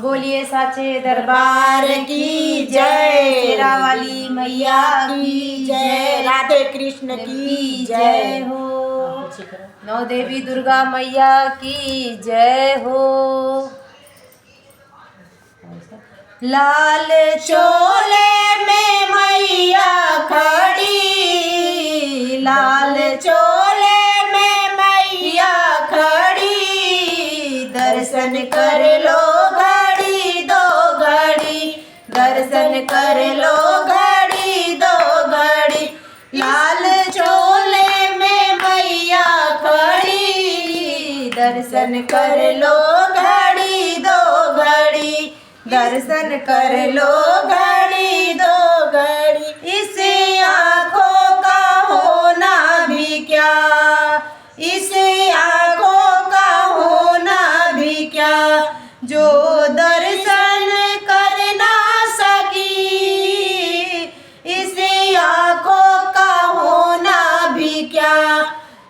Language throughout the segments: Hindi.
बोलिए साचे दरबार की जय, शेरा वाली मैया की जय, राधे कृष्ण की जय हो। नौ देवी दुर्गा मैया की जय हो। लाल चोले में मैया खड़ी, लाल चोले में मैया खड़ी, दर्शन कर लो घड़ी दो घड़ी, दर्शन कर लो घड़ी दो घड़ी। लाल चोले में मैया खड़ी, दर्शन कर लो घड़ी दो घड़ी, दर्शन कर लो घड़ी दो घड़ी। इस आँखों का होना भी क्या, इस आँखों का होना भी क्या, जो दर्शन कर ना सकी। इस आँखों का होना भी क्या,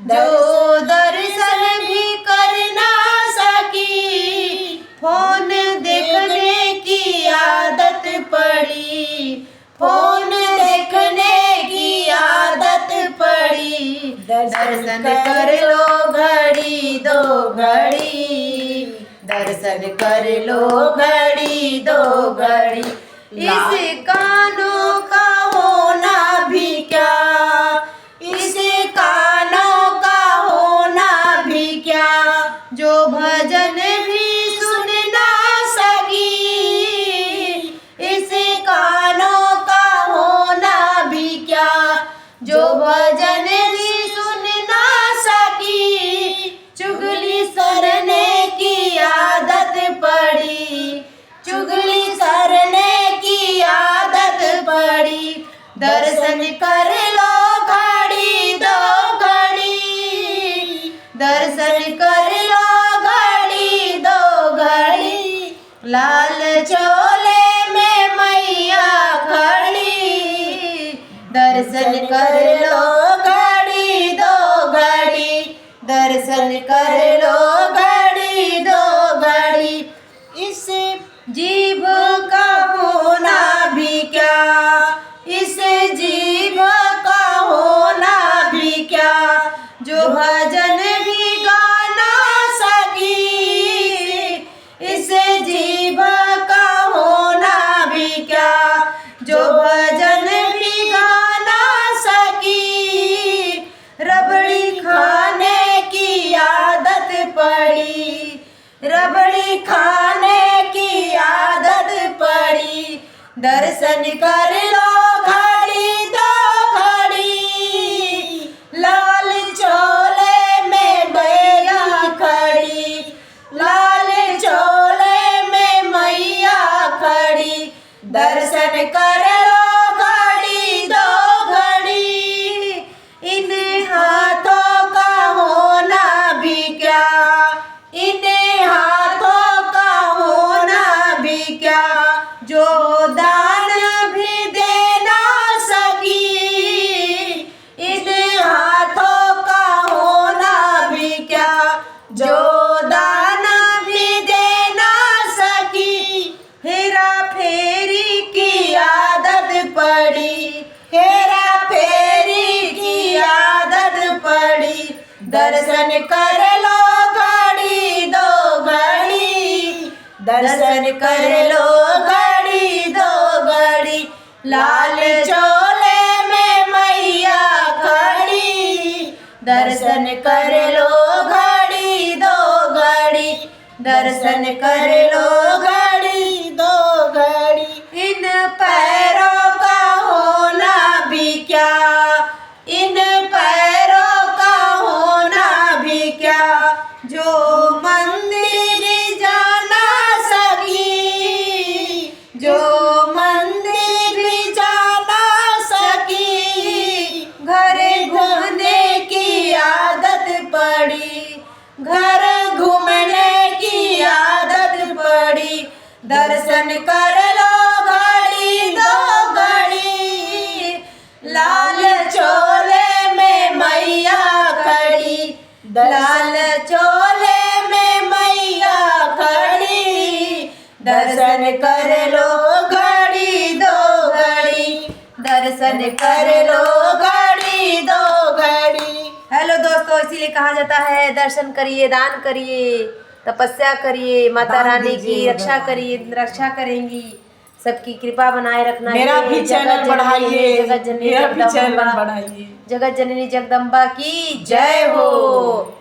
जो दर्शन भी कर ना सकी। फोन देखने की आदत पड़ी, फोन देखने की आदत पड़ी, दर्शन कर लो घड़ी दो घड़ी, दर्शन कर लो घड़ी दो घड़ी। इस कानों का होना भी क्या, इस कानों का होना भी क्या, जो भजन भी सुन ना सकी। इस कानों का होना भी क्या, जो भजन भी सुन ना सकी। चुगली करने की आदत पड़ी, चुगली करने की आदत पड़ी, दर्शन कर लो घड़ी दो घड़ी, दर्शन कर लो घड़ी दो घड़ी। लाल चोले में मैया खड़ी, दर्शन कर लो घड़ी दो घड़ी, दर्शन कर लो घड़ी दो घड़ी। इस जीभ का होना भी क्या, इस जीभ का होना भी क्या, जो भजन भी गा ना सकी। इस जीभ का होना भी क्या, जो भजन भी गा ना सकी। रबड़ी खाने की आदत पड़ी, रबड़ी खाने की आदत पड़ी, दर्शन कर लो घड़ी दो घड़ी। लाल चोले में मैया खड़ी, लाल चोले में मैया खड़ी, दर्शन कर लो घड़ी दो घड़ी। इन हाथों का होना भी क्या, इन हाथों का होना भी क्या, जो दान भी दे ना सकी। इन हाथों का होना भी क्या, जो दान भी दे ना सकी। हेरा फेरी की आदत पड़ी, हेरा फेरी की आदत पड़ी, दर्शन कर लो घड़ी दो घड़ी, दर्शन कर लो घड़ी दो घड़ी। लाल चोले में मैया खड़ी, दर्शन कर लो घड़ी दो घड़ी, दर्शन कर लो घड़ी दो घड़ी। इन पैरों का होना भी क्या, इन पैरों का होना भी क्या, जो मंदिर जा ना सकी। जो मंदिर जा ना सकी। घर घूमने की आदत पड़ी, घर घूमने की आदत पड़ी, दर्शन कर लो घड़ी दो घड़ी। लाल चोले में मैया खड़ी, लाल चोले में मैया खड़ी, दर्शन कर लो घड़ी दो घड़ी, दर्शन कर लो घड़ी दो घड़ी। हेलो दोस्तों, इसीलिए कहा जाता है दर्शन करिए, दान करिए, तपस्या करिए, माता रानी की रक्षा करिए, रक्षा करेंगी, सबकी कृपा बनाए रखना। मेरा ये भी चैनल बढ़ाइए, जगत जननी मेरा भी चैनल जगदम्बा, बढ़ाइए। जगत जननी जगदम्बा की जय हो।